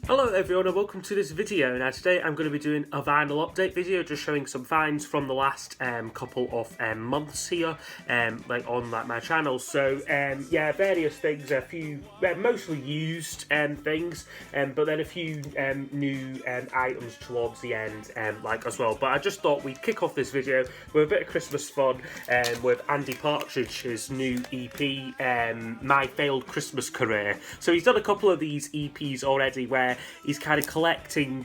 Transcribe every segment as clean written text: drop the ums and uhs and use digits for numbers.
Hello everyone and welcome to this video. Now today I'm going to be doing a vinyl update video, just showing some finds from the last couple of months here, on my channel. So yeah, various things, a few mostly used things, but then a few new items towards the end, as well. But I just thought we'd kick off this video with a bit of Christmas fun with Andy Partridge's new EP, My Failed Christmas Career. So he's done a couple of these EPs already where he's kind of collecting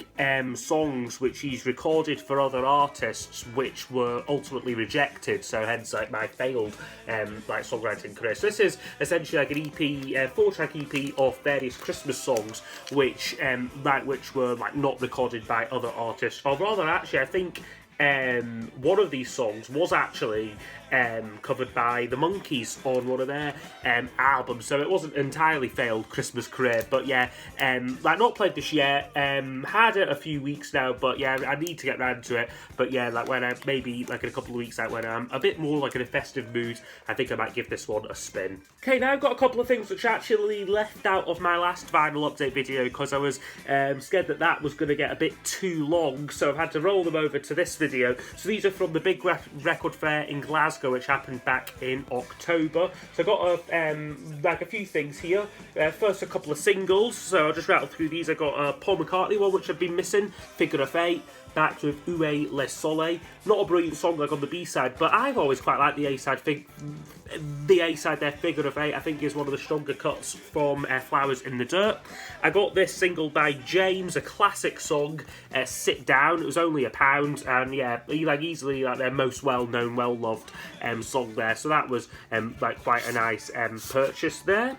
songs which he's recorded for other artists which were ultimately rejected, so hence my failed songwriting career. So this is essentially like an EP, 4-track EP of various Christmas songs which were not recorded by other artists, or rather actually I think one of these songs was actually covered by the Monkees on one of their albums, so it wasn't entirely failed Christmas career. But yeah, not played this yet, had it a few weeks now, but yeah, I need to get round to it. But yeah, when I maybe in a couple of weeks out, when I'm a bit more in a festive mood, I think I might give this one a spin. Okay, now I've got a couple of things which I actually left out of my last vinyl update video because I was scared that was going to get a bit too long, so I've had to roll them over to this video. So these are from the big record fair in Glasgow, which happened back in October. So I got a few things here. First, a couple of singles, so I'll just rattle through these. I got a Paul McCartney one, which I've been missing, Figure of Eight, backed with Où Le Soleil. Not a brilliant song on the B-side, but I've always quite liked the A-side. The A-side there, Figure of Eight, I think is one of the stronger cuts from Flowers in the Dirt. I got this single by James, a classic song, Sit Down. It was only £1, and yeah, easily their most well-known, well-loved song there. So that was quite a nice purchase there.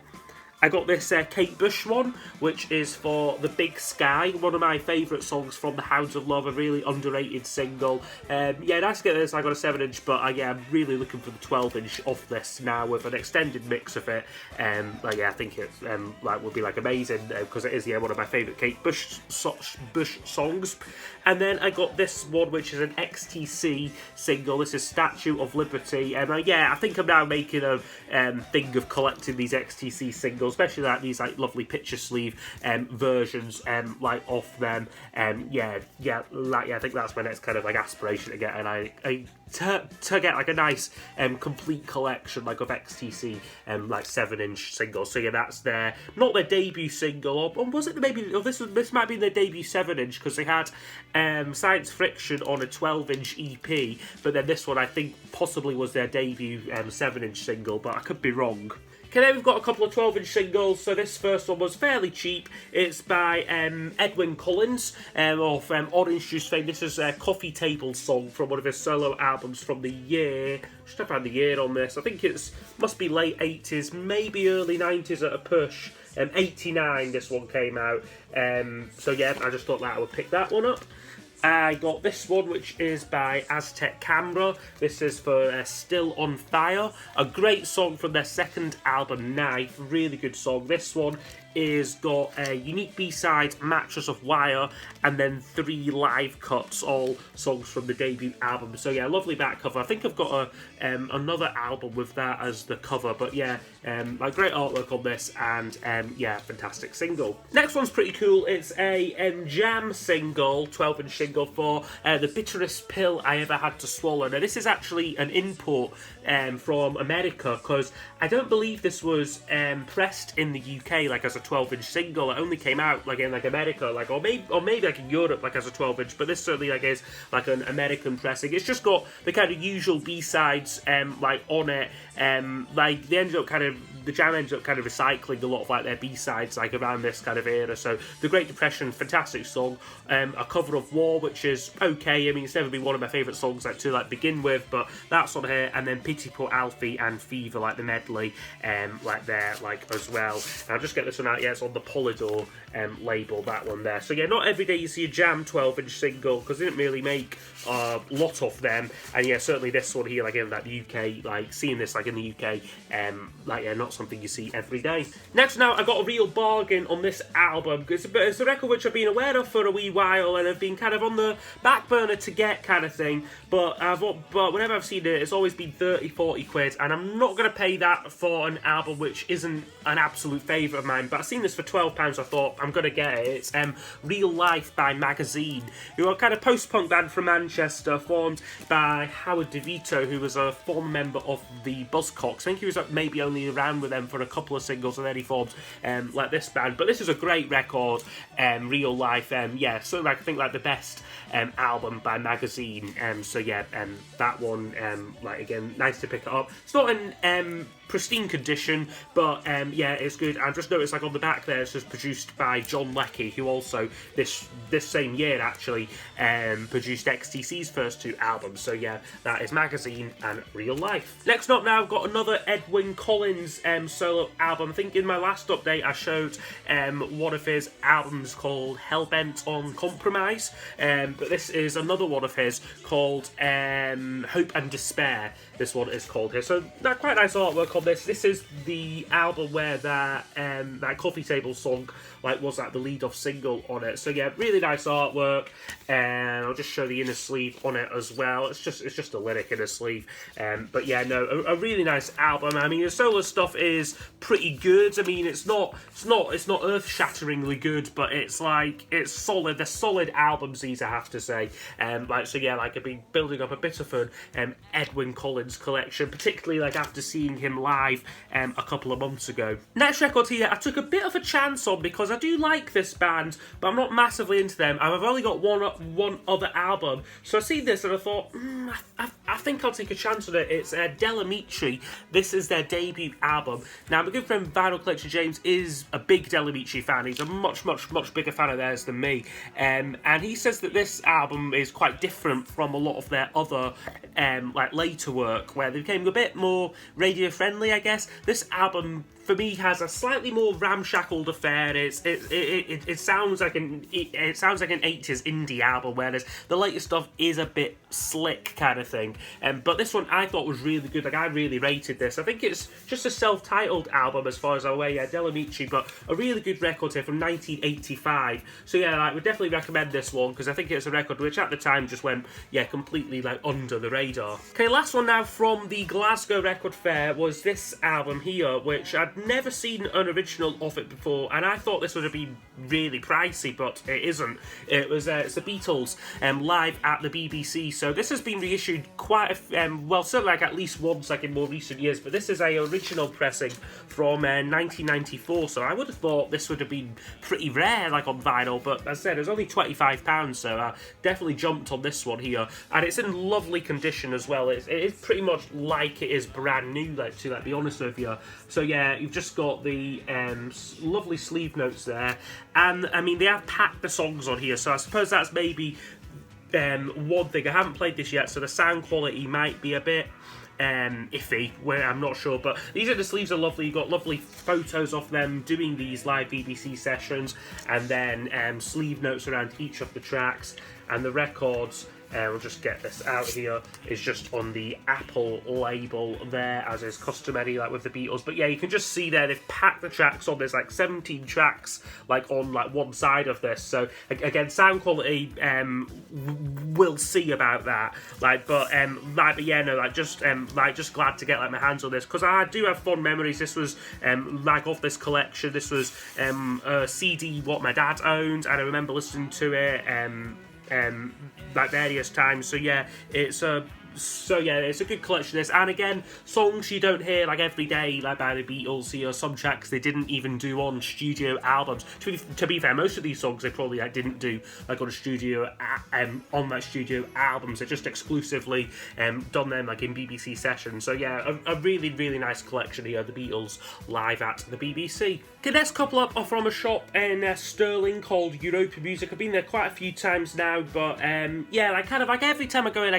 I got this Kate Bush one, which is for The Big Sky, one of my favourite songs from The Hounds of Love, a really underrated single. Yeah, nice to get this. I got a 7-inch, but I'm really looking for the 12-inch of this now with an extended mix of it. Yeah, I think it would be amazing because it is one of my favourite Kate Bush songs. And then I got this one, which is an XTC single. This is Statue of Liberty. Yeah, I think I'm now making a thing of collecting these XTC singles, especially these lovely picture sleeve versions of them. Yeah, I think that's my next kind of aspiration to get, and to get a nice complete collection of XTC 7-inch singles. So yeah, that's not their debut single, or was it maybe? Or this might be their debut 7-inch, because they had Science Friction on a 12-inch EP, but then this one I think possibly was their debut 7-inch single, but I could be wrong. Okay, then we've got a couple of 12-inch singles. So this first one was fairly cheap. It's by Edwyn Collins of Orange Juice fame. This is a Coffee Table song from one of his solo albums from the year. Just have to find the year on this. I think must be late 80s, maybe early 90s at a push. 89 this one came out. So yeah, I just thought that I would pick that one up. I got this one, which is by Aztec Camera. This is for Still on Fire, a great song from their second album, Knife. Really good song. This one is got a unique B-side, Mattress of Wire, and then 3 live cuts, all songs from the debut album. So yeah, lovely back cover. I think I've got another album with that as the cover, but yeah, great artwork on this, and yeah, fantastic single. Next one's pretty cool. It's a Jam single, 12-inch single for The Bitterest Pill I Ever Had to Swallow. Now this is actually an import from America, because I don't believe this was pressed in the UK as a 12-inch single. It only came out in America, or maybe in Europe as a 12-inch, but this certainly is an American pressing. It's just got the kind of usual B-sides on it. They ended up the Jam ended up recycling a lot of their B-sides around this kind of era. So The Great Depression, fantastic song. A cover of War, which is okay. I mean, it's never been one of my favourite songs to begin with, but that's on here. And then Pity Poor Alfie and Fever, the medley there as well. And I'll just get this one out. Yeah, it's on the Polydor label, that one there. So yeah, not every day you see a Jam 12-inch single, because they didn't really make a lot of them. And yeah, certainly this one here, in that UK, seeing this in the UK, yeah, not something you see every day. Next now, I got a real bargain on this album, because it's a record which I've been aware of for a wee while, and I've been kind of on the back burner to get kind of thing, but whenever I've seen it, it's always been 30-40 quid, and I'm not going to pay that for an album which isn't an absolute favourite of mine. But I've seen this for £12, I thought, I'm going to get it. It's Real Life by Magazine, who are a kind of post-punk band from Manchester, formed by Howard DeVito, who was a former member of the Buzzcocks. I think he was maybe only around with them for a couple of singles, and then he formed like this band. But this is a great record, Real Life. Yeah, so like I think like the best album by Magazine. So yeah, that one, like again, nice to pick it up. It's not in pristine condition, but yeah, it's good. I just noticed like on the back there, it says produced by John Leckie, who also this same year actually produced XTC's first 2 albums. So yeah, that is Magazine and Real Life. Next up now, I've got another Edwyn Collins solo album. I think in my last update I showed one of his albums called Hellbent on Compromise, but this is another one of his called Hope and Despair. This one is called here. So that quite nice artwork on this. This is the album where that coffee table song like was like the lead-off single on it. So yeah, really nice artwork. And I'll just show the inner sleeve on it as well. It's just a lyric in a sleeve. But yeah, no, a really nice album. I mean, the solo stuff is pretty good. I mean, it's not earth-shatteringly good, but it's solid. They're solid albums, these, I have to say. So yeah, like I've been building up a bit of an Edwyn Collins collection, particularly like after seeing him live a couple of months ago. Next record here, I took a bit of a chance on because I do like this band, but I'm not massively into them. I've only got one other album, so I see this and I thought, I think I'll take a chance on it. It's Amitri. This is their debut album. Now, my good friend Vinyl Collection James is a big Amitri fan. He's a much bigger fan of theirs than me, and he says that this album is quite different from a lot of their other like later work, where they became a bit more radio friendly, I guess. This album, for me, has a slightly more ramshackled affair. It sounds like an 80s indie album, whereas the later stuff is a bit slick kind of thing. But this one I thought was really good. Like, I really rated this. I think it's just a self-titled album as far as I'm aware. Yeah, Amitri, but a really good record here from 1985. So yeah, I would definitely recommend this one because I think it's a record which at the time just went completely like under the radar. Okay, last one now from the Glasgow Record Fair was this album here, which I'd never seen an original of it before, and I thought this would have been really pricey, but it isn't. It's the Beatles live at the BBC. So this has been reissued quite certainly like at least once, like in more recent years, but this is a original pressing from 1994, so I would have thought this would have been pretty rare like on vinyl, but as I said, it was only £25, so I definitely jumped on this one here, and it's in lovely condition as well. It is pretty much like it is brand new, to be honest with you. So yeah, you've just got the lovely sleeve notes there, and I mean they have packed the songs on here, so I suppose that's maybe one thing. I haven't played this yet, so the sound quality might be a bit iffy, where I'm not sure, but these are the sleeves are lovely. You've got lovely photos of them doing these live BBC sessions, and then sleeve notes around each of the tracks, and the records. We'll just get this out here. Is just on the Apple label there, as is customary, like with the Beatles. But yeah, you can just see there they've packed the tracks on. There's like 17 tracks, like on like one side of this. So again, sound quality, we'll see about that. But yeah, no, just glad to get like my hands on this because I do have fond memories. This was like of this collection. This was a CD what my dad owned, and I remember listening to it. Like various times, so yeah, it's a good collection of this, and again, songs you don't hear like every day, like by the Beatles here, some tracks they didn't even do on studio albums. To be fair, most of these songs they probably didn't do like on a studio on that studio albums. They're just exclusively done them like in BBC sessions. So yeah, a really nice collection here, the Beatles live at the BBC. Okay, next couple up are from a shop in Stirling called Europa Music. I've been there quite a few times now, but yeah, like every time I go in,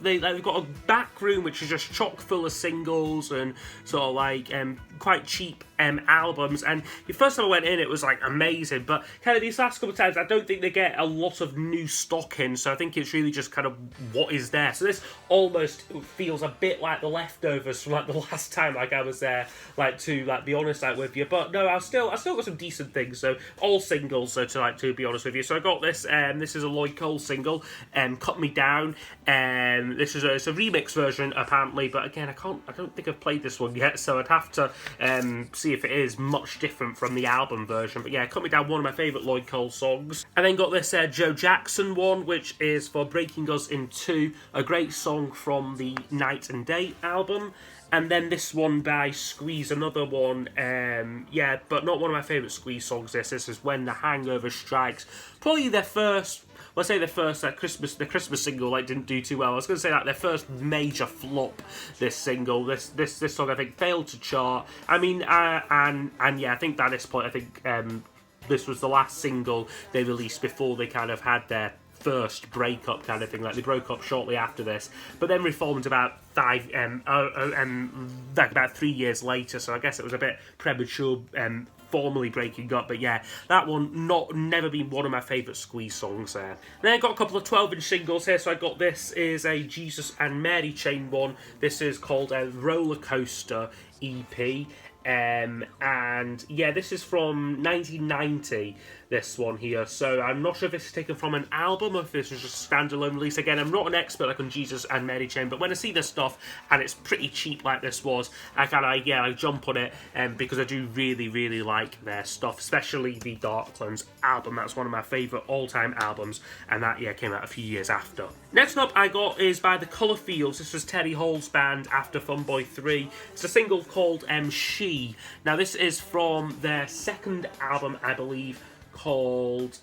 they've got a back room which is just chock full of singles and sort of like quite cheap albums, and the first time I went in, it was like amazing, but kind of these last couple of times, I don't think they get a lot of new stock in, so I think it's really just kind of what is there. So this almost feels a bit like the leftovers from like the last time like I was there, like to like be honest like with you. But no, I still got some decent things. So all singles, so to be honest with you. So I got this. This is a Lloyd Cole single, "Cut Me Down." This is it's a remix version apparently, but again, I don't think I've played this one yet, so I'd have to see if it is much different from the album version. But yeah, "Cut Me Down," one of my favourite Lloyd Cole songs. And then got this Joe Jackson one, which is for "Breaking Us in Two," a great song from the Night and Day album. And then this one by Squeeze, another one, yeah, but not one of my favourite Squeeze songs. This is "When the Hangover Strikes." Probably their first, well, I say their first the Christmas single like didn't do too well. I was going to say like their first major flop. This single, this song, I think failed to chart. I mean, and yeah, I think at this point, I think this was the last single they released before they kind of had their first breakup kind of thing. Like they broke up shortly after this, but then reformed about about 3 years later. So I guess it was a bit premature formally breaking up, but yeah, that one never been one of my favourite Squeeze songs there. Then I got a couple of 12-inch singles here. So I got this is a Jesus and Mary Chain one. This is called a Roller Coaster EP. And yeah, this is from 1990, this one here, so I'm not sure if this is taken from an album or if this is just a standalone release. Again, I'm not an expert like on Jesus and Mary Chain, but when I see this stuff and it's pretty cheap like this was, I kind of, yeah, I jump on it because I do really like their stuff, especially the Darklands album. That's one of my favourite all-time albums, and that, yeah, came out a few years after. Next up I got is by the Colourfields. This was Terry Hall's band after Funboy 3. It's a single called She. Now this is from their second album, I believe, called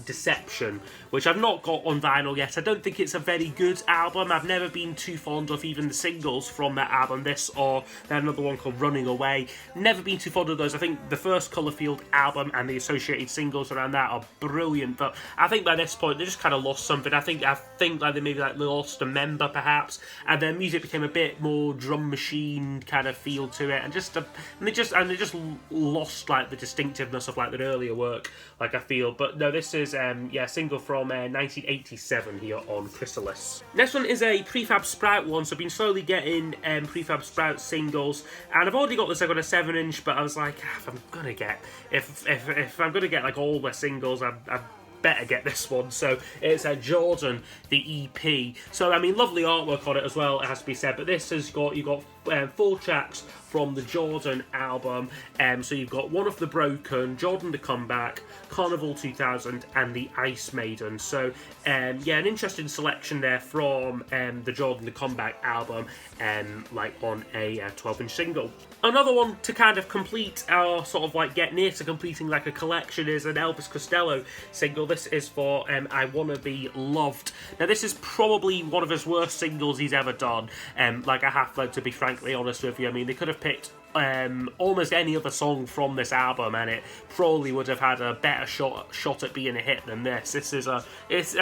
Deception, which I've not got on vinyl yet. I don't think it's a very good album. I've never been too fond of even the singles from that album. This or another one called Running Away. Never been too fond of those. I think the first Colourfield album and the associated singles around that are brilliant, but I think by this point they just kind of lost something. I think like they maybe like lost a member perhaps, and their music became a bit more drum machine kind of feel to it, and they just lost like the distinctiveness of like their earlier work, like I feel. But no, this is yeah, a single from 1987 here on Chrysalis. Next one is a Prefab Sprout one, so I've been slowly getting Prefab Sprout singles, and I've already got this. I got a 7-inch, but I was like, if I'm gonna get like all the singles, I better get this one. So it's a Jordan, the EP. So I mean, lovely artwork on it as well, it has to be said. But this has got, you got 4 tracks from the Jordan album. So you've got One of the Broken, Jordan the Comeback, Carnival 2000, and the Ice Maiden. So yeah, an interesting selection there from the Jordan the Comeback album, like on a 12-inch single. Another one to kind of complete or sort of like get near to completing like a collection is an Elvis Costello single. This is for I Wanna Be Loved. Now this is probably one of his worst singles he's ever done. Like I have to be frankly honest with you. I mean, they could have picked almost any other song from this album and it probably would have had a better shot at being a hit than this. This is I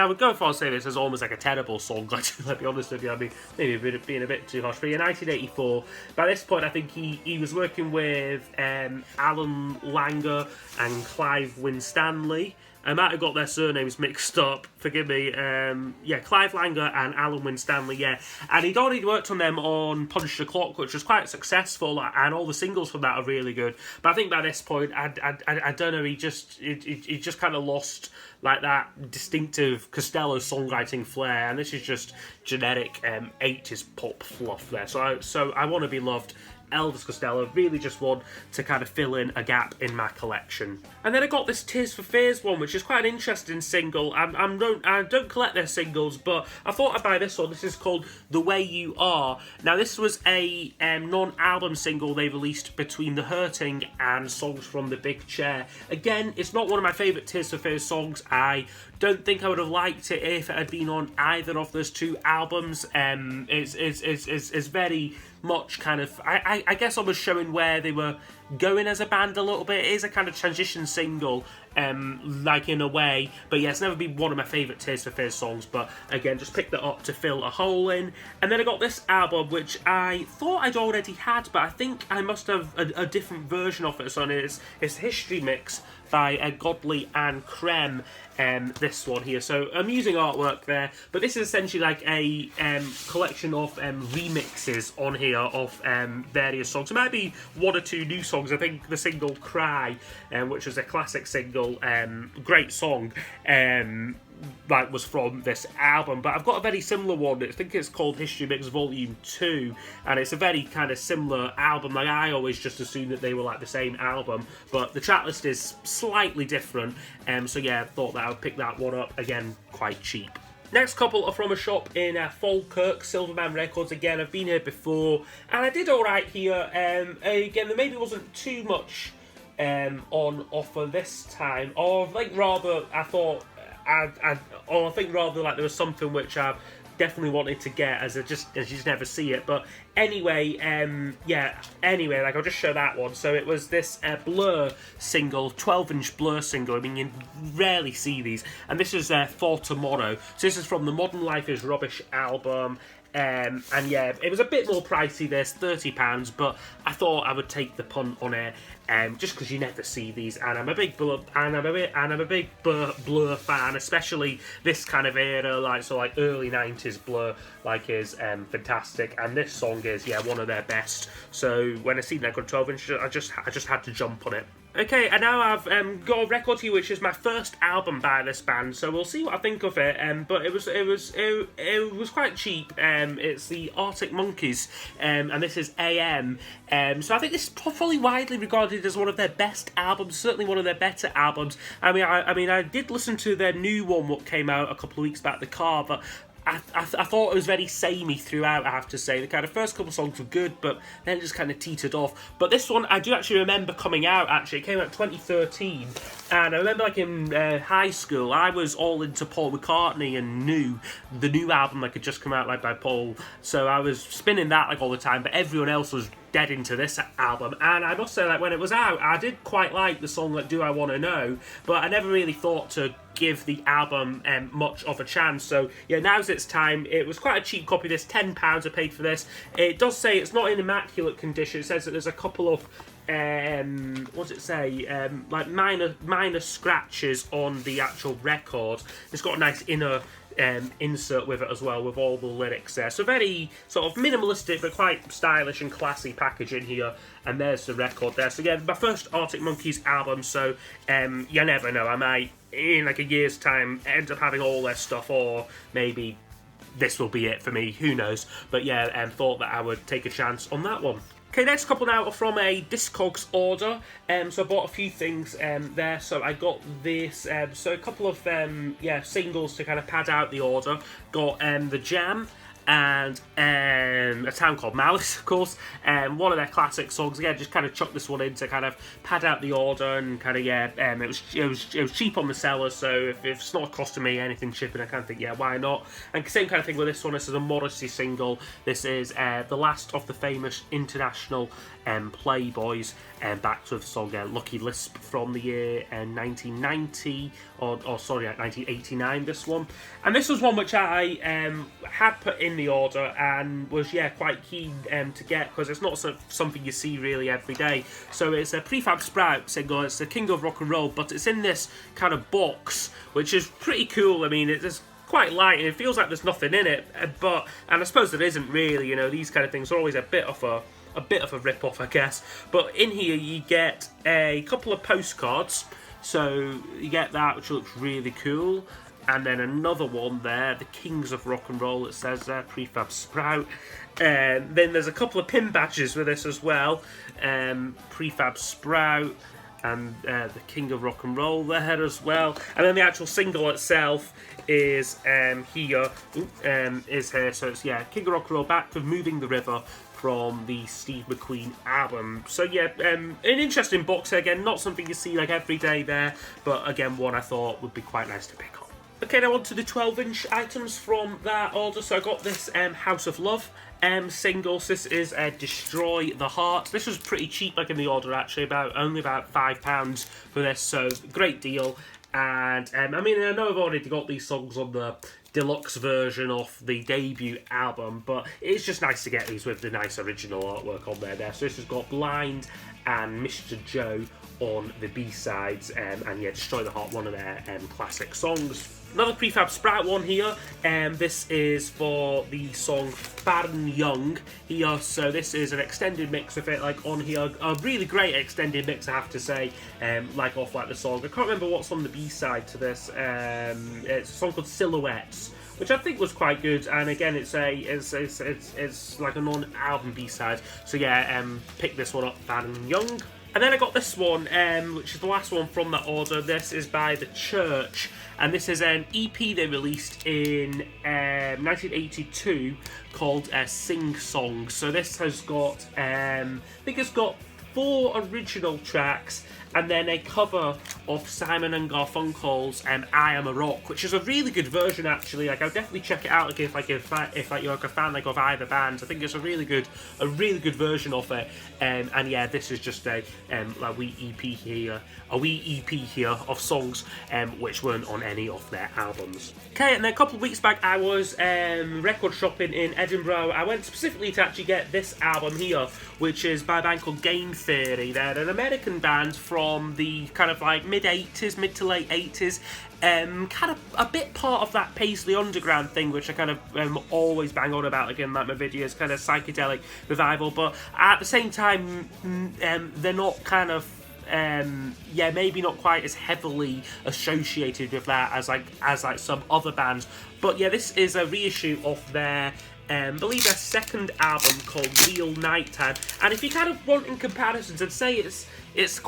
would go far as say this is almost like a terrible song, let's be honest with you. I mean, maybe being a bit too harsh. But in 1984, by this point I think he was working with Alan Langer and Clive Winstanley. I might have got their surnames mixed up, forgive me. Yeah, Clive Langer and Alan Winstanley, yeah. And he'd already worked on them on Punch the Clock, which was quite successful, and all the singles from that are really good. But I think by this point, I don't know, he just kind of lost like that distinctive Costello songwriting flair, and this is just generic 80s pop fluff there. So I Want to Be Loved, Elvis Costello, really just one to kind of fill in a gap in my collection. And then I got this Tears for Fears one, which is quite an interesting single. I don't collect their singles, but I thought I'd buy this one. This is called The Way You Are. Now this was a non-album single they released between The Hurting and Songs from the Big Chair. Again, it's not one of my favourite Tears for Fears songs. I don't think I would have liked it if it had been on either of those two albums. It's very much kind of, I guess almost showing where they were going as a band a little bit. It is a kind of transition single, like in a way, but yeah, it's never been one of my favourite Tears for Fears songs, but again, just picked that up to fill a hole in. And then I got this album, which I thought I'd already had, but I think I must have a different version of it. So it's History Mix by Godley and Creme, this one here. So amusing artwork there, but this is essentially like a collection of remixes on here of various songs. There might be one or two new songs. I think the single Cry, which was a classic single, great song, like was from this album, but I've got a very similar one. I think it's called History Mix Volume 2, and it's a very kind of similar album. Like, I always just assumed that they were like the same album, but the track list is slightly different, so yeah, I thought that I would pick that one up. Again, quite cheap. Next couple are from a shop in Falkirk, Silverman Records. Again, I've been here before, and I did alright here. Again, there maybe wasn't too much on offer this time, or like rather, I thought, I think rather like there was something which I definitely wanted to get, as you just never see it. But anyway, like I'll just show that one. So it was this Blur single, 12-inch Blur single. I mean, you rarely see these, and this is For Tomorrow. So this is from the Modern Life Is Rubbish album. And yeah, it was a bit more pricey, this, £30, but I thought I would take the punt on it, just because you never see these, and I'm a big Blur, Blur fan, especially this kind of era, like early 90s Blur, like, is fantastic, and this song is, yeah, one of their best. So when I seen that got 12-inch, I just had to jump on it. Okay, and now I've got a record here, which is my first album by this band, so we'll see what I think of it. But it was quite cheap. It's the Arctic Monkeys, and this is AM. So I think this is probably widely regarded as one of their best albums, certainly one of their better albums. I mean, I did listen to their new one, what came out a couple of weeks back, The Car, but I thought it was very samey throughout, I have to say. The kind of first couple of songs were good, but then it just kind of teetered off. But this one, I do actually remember coming out, actually. It came out in 2013, and I remember, like, in high school, I was all into Paul McCartney and the new album, like, had just come out, like, by Paul. So I was spinning that, like, all the time, but everyone else was dead into this album, and I must say, like, when it was out, I did quite like the song, like, Do I Wanna Know, but I never really thought to give the album much of a chance. So yeah, now's its time. It was quite a cheap copy, this, £10 I paid for this. It does say it's not in immaculate condition. It says that there's a couple of what does it say, like minor scratches on the actual record. It's got a nice inner insert with it as well, with all the lyrics there. So very sort of minimalistic but quite stylish and classy packaging here. And there's the record there. So yeah, my first Arctic Monkeys album, so you never know, I might in like a year's time end up having all their stuff, or maybe this will be it for me, who knows. But yeah, thought that I would take a chance on that one. Okay, next couple now are from a Discogs order. So I bought a few things there. So I got this, so a couple of singles to kind of pad out the order. Got The Jam and A Town Called Malice, of course. One of their classic songs. Again, just kind of chucked this one in to kind of pad out the order, and kind of it was cheap on the seller. So if it's not costing me anything shipping, I kind of think, yeah, why not? And same kind of thing with this one. This is a Morrissey single. This is the last of the famous international Playboys, backed with the song Lucky Lisp from the year 1990, or 1989, this one. And this was one which I had put in the order and was, quite keen to get, because it's not something you see really every day. So it's a Prefab Sprout single. It's the King of Rock and Roll, but it's in this kind of box, which is pretty cool. I mean, it's quite light, and it feels like there's nothing in it, and I suppose there isn't really. You know, these kind of things are always a bit of a rip-off, I guess. But in here you get a couple of postcards. So you get that, which looks really cool. And then another one there, the Kings of Rock and Roll, it says there, Prefab Sprout. Then there's a couple of pin badges with this as well. Prefab Sprout and the King of Rock and Roll there as well. And then the actual single itself is here. So it's, King of Rock and Roll, back with Moving the River from the Steve McQueen album. So yeah, an interesting box again, not something you see like every day there, but again, one I thought would be quite nice to pick up. Okay, now on to the 12-inch items from that order. So I got this House of Love single. So this is Destroy the Heart. This was pretty cheap, like in the order actually, only about £5 for this, so great deal. And I mean, I know I've already got these songs on the deluxe version of the debut album, but it's just nice to get these with the nice original artwork on there. So this has got Blind and Mr. Joe on the B-sides, and yeah, Destroy the Heart, one of their classic songs. Another prefab Sprout one here, this is for the song Barn Young here, so this is an extended mix of it, like on here, a really great extended mix I have to say, like off like the song. I can't remember what's on the B-side to this, it's a song called Silhouettes, which I think was quite good, and again it's like a non-album B-side, so yeah, pick this one up, Barn Young. And then I got this one, which is the last one from that order. This is by The Church, and this is an EP they released in 1982 called Sing Songs. So this has got, I think it's got 4 original tracks, and then a cover of Simon and Garfunkel's "I Am a Rock," which is a really good version actually. Like, I'll definitely check it out. If you're like a fan like of either band, I think it's a really good version of it. And yeah, this is just a wee EP here of songs which weren't on any of their albums. Okay, and then a couple of weeks back, I was record shopping in Edinburgh. I went specifically to actually get this album here, which is by a band called Game Theory. They're an American band from the kind of like mid to late 80s, kind of a bit part of that Paisley Underground thing, which I kind of always bang on about, again, like my videos, kind of psychedelic revival, but at the same time, they're not kind of, maybe not quite as heavily associated with that as some other bands. But yeah, this is a reissue of their I believe their second album called Real Nighttime, and if you kind of want in comparisons, I'd say it's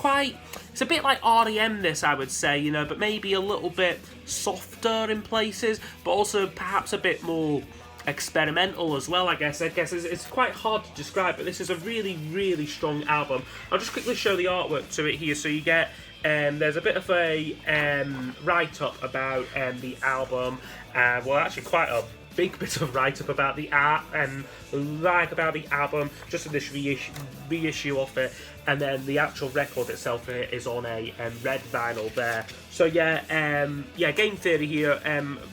a bit like REM, this, I would say, you know, but maybe a little bit softer in places, but also perhaps a bit more experimental as well, I guess it's quite hard to describe, but this is a really, really strong album. I'll just quickly show the artwork to it here, so you get, there's a bit of a write-up about the album, well, actually quite a big bit of write-up about the art and about the album, just in this reissue of it, and then the actual record itself is on a red vinyl there. So yeah, Game Theory here,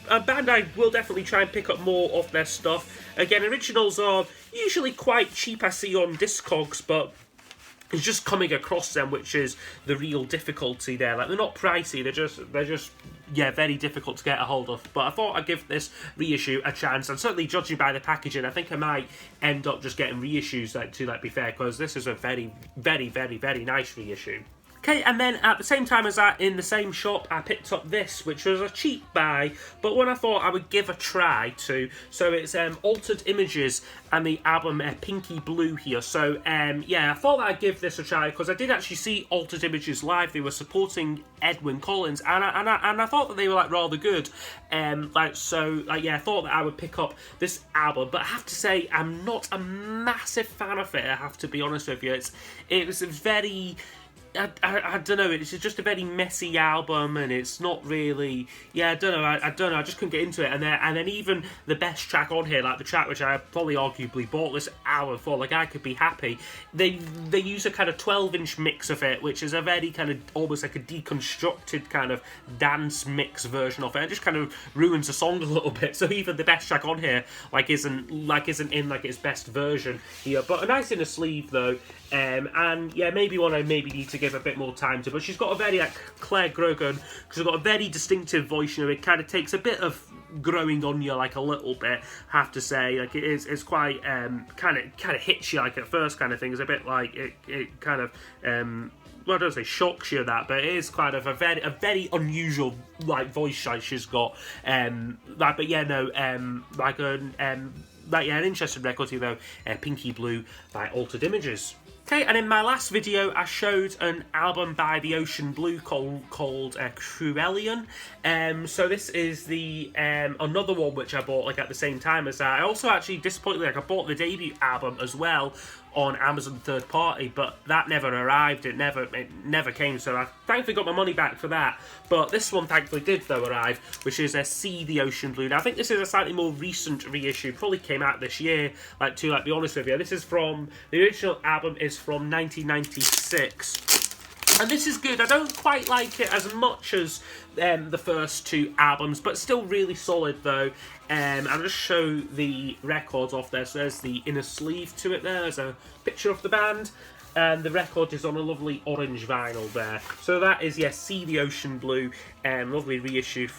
a band I will definitely try and pick up more of their stuff. Again, originals are usually quite cheap, I see on Discogs, but it's just coming across them, which is the real difficulty there. Like, they're not pricey, they're just very difficult to get a hold of. But I thought I'd give this reissue a chance, and certainly judging by the packaging, I think I might end up just getting reissues, to be fair, because this is a very, very, very, very nice reissue. Okay, and then at the same time as that, in the same shop, I picked up this, which was a cheap buy, but one I thought I would give a try to. So it's Altered Images and the album Pinky Blue here. So yeah, I thought that I'd give this a try, because I did actually see Altered Images live. They were supporting Edwyn Collins, and I thought that they were like rather good. Yeah, I thought that I would pick up this album, but I have to say I'm not a massive fan of it. I have to be honest with you. It was very, I don't know, it's just a very messy album, and it's not really, I don't know, I just couldn't get into it, and then even the best track on here, like the track which I probably arguably bought this album for, like I Could Be Happy, they use a kind of 12-inch mix of it, which is a very kind of, almost like a deconstructed kind of dance mix version of it. It just kind of ruins the song a little bit, so even the best track on here, isn't in its best version here, but a nice inner sleeve though. And yeah, maybe one I need to give a bit more time to, but she's got a very, like Claire Grogan, she's got a very distinctive voice, you know, it kind of takes a bit of growing on you, like a little bit, I have to say, like it's quite, kind of hits you, like at first kind of thing, it's a bit like, it kind of, well, I don't say shocks you that, but it is kind of a very unusual, like, voice like she's got, but yeah, no, an interesting record here though, Pinky Blue by Altered Images. Okay, and in my last video, I showed an album by The Ocean Blue called Cruellian. So this is the another one which I bought at the same time as that. I also actually, disappointingly, I bought the debut album as well on Amazon third party, but that never arrived. It never came, so I thankfully got my money back for that. But this one thankfully did though arrive, which is a See the Ocean Blue. Now I think this is a slightly more recent reissue, probably came out this year, to be honest with you. This is from, the original album is from 1996. And this is good. I don't quite like it as much as the first two albums, but still really solid though. I'll just show the records off there. So there's the inner sleeve to it there. There's a picture of the band. And the record is on a lovely orange vinyl there. So that is, yes, See the Ocean Blue. Lovely reissue,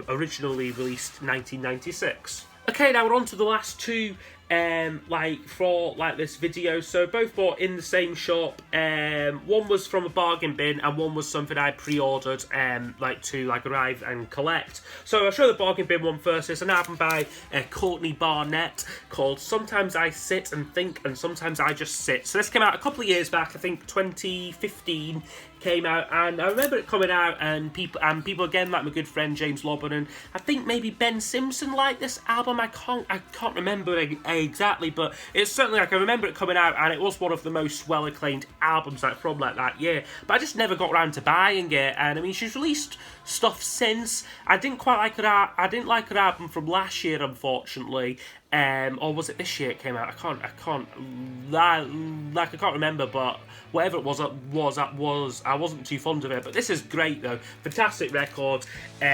originally released 1996. Okay, now we're on to the last two for this video. So both bought in the same shop. One was from a bargain bin and one was something I pre-ordered to arrive and collect. So I'll show the bargain bin one first. It's an album by Courtney Barnett called Sometimes I Sit and Think and Sometimes I Just Sit. So this came out a couple of years back, I think 2015 came out, and I remember it coming out, and people again, like my good friend James Lobban, and I think maybe Ben Simpson liked this album. I can't remember exactly, but it's certainly I remember it coming out, and it was one of the most well acclaimed albums from that year. But I just never got around to buying it, and I mean she's released stuff since. I didn't like her album from last year, unfortunately. Or was it this year it came out? I can't remember, but whatever it was, I wasn't too fond of it. But this is great though, fantastic record, we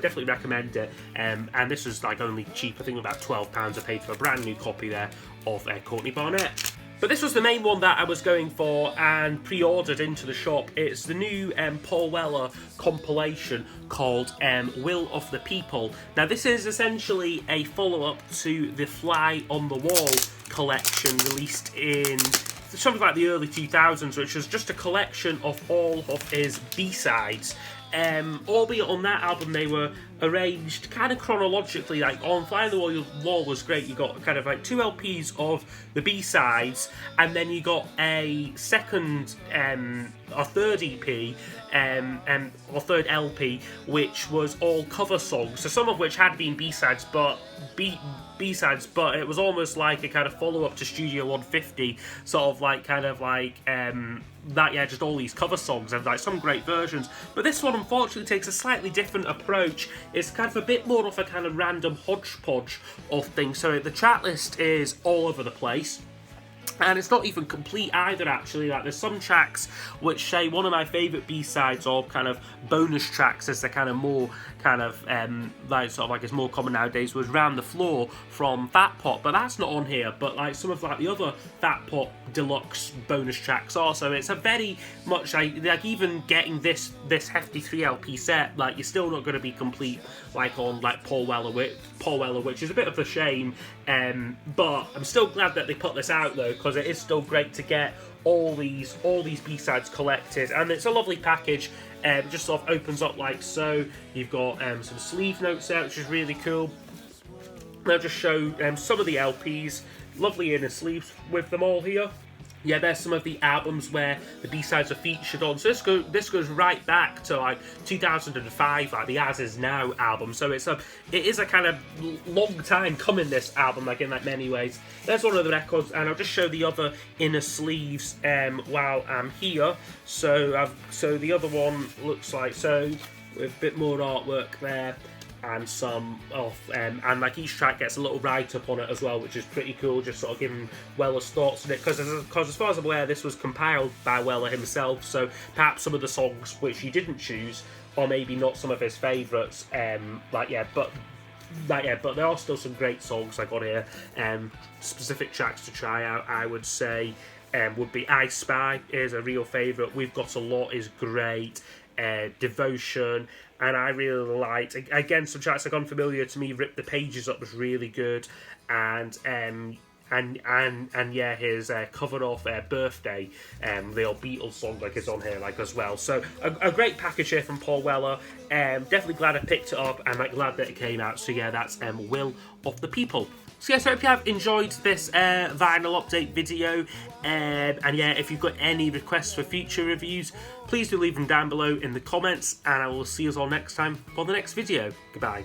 definitely recommend it. And this was only cheap, I think about £12 I paid for a brand new copy there of Courtney Barnett. But this was the main one that I was going for and pre-ordered into the shop. It's the new Paul Weller compilation called Will of the People. Now this is essentially a follow-up to the Fly on the Wall collection released in something like the early 2000s, which was just a collection of all of his B-sides. Albeit on that album they were arranged kind of chronologically. On Fly on the Wall was great. You got kind of two LPs of the B-sides, and then you got a third EP, or third LP, which was all cover songs. So some of which had been B-sides, but it was almost like a kind of follow-up to Studio 150, just all these cover songs and some great versions. But this one unfortunately takes a slightly different approach. It's kind of a bit more of a kind of random hodgepodge of things. So the track list is all over the place. And it's not even complete either, actually. There's some tracks which say one of my favourite B-sides, or kind of bonus tracks, as they're kind of more it's more common nowadays, was Round the Floor from Fat Pot, but that's not on here. But some of the other Fat Pot deluxe bonus tracks are. So it's a very much even getting this hefty 3 LP set, you're still not going to be complete on Paul Weller, which is a bit of a shame. But I'm still glad that they put this out though, because it is still great to get all these B-sides collected, and it's a lovely package. Just sort of opens up like so. You've got some sleeve notes there, which is really cool. I'll just show some of the LPs. Lovely inner sleeves with them all here. Yeah, there's some of the albums where the B-sides are featured on. So this goes right back to 2005, the As Is Now album. So it is a kind of long time coming, this album, in many ways. There's one of the records, and I'll just show the other inner sleeves while I'm here. So the other one looks with a bit more artwork there. And some of and each track gets a little write-up on it as well, which is pretty cool, just sort of giving Weller's thoughts on it, because as far as I'm aware, this was compiled by Weller himself, so perhaps some of the songs which he didn't choose, or maybe not some of his favourites, but there are still some great songs on here. Specific tracks to try out, I would say, would be I Spy is a real favourite, We've Got a Lot is great, Devotion, and I really liked, again, some tracks unfamiliar to me. Rip the Pages Up was really good, and his cover of Birthday, the old Beatles song is on here as well. So a great package here from Paul Weller. Definitely glad I picked it up, and glad that it came out. So yeah, that's Will of the People. So yes, I hope you have enjoyed this vinyl update video, and yeah, if you've got any requests for future reviews, please do leave them down below in the comments, and I will see you all next time for the next video. Goodbye.